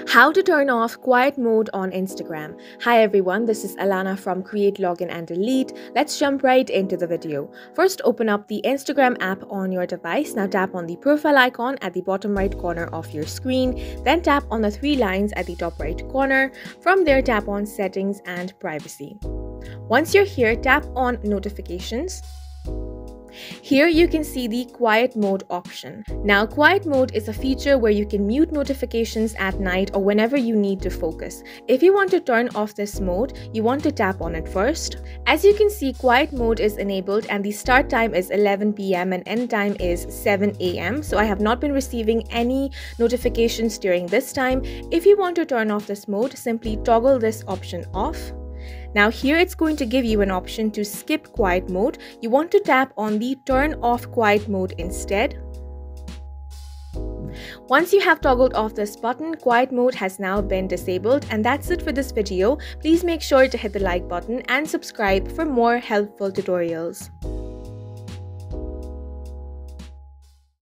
How to turn off quiet mode on Instagram. Hi everyone, this is Alana from Create, Login and Delete. Let's jump right into the video. First, open up the Instagram app on your device. Now tap on the profile icon at the bottom right corner of your screen. Then tap on the three lines at the top right corner. From there, tap on Settings and Privacy. Once you're here, tap on Notifications. Here you can see the quiet mode option. Now, quiet mode is a feature where you can mute notifications at night or whenever you need to focus. If you want to turn off this mode, you want to tap on it first. As you can see, quiet mode is enabled and the start time is 11 p.m. and end time is 7 a.m. So I have not been receiving any notifications during this time. If you want to turn off this mode, simply toggle this option off. Now here it's going to give you an option to skip quiet mode. You want to tap on the turn off quiet mode instead. Once you have toggled off this button, quiet mode has now been disabled, and that's it for this video. Please make sure to hit the like button and subscribe for more helpful tutorials.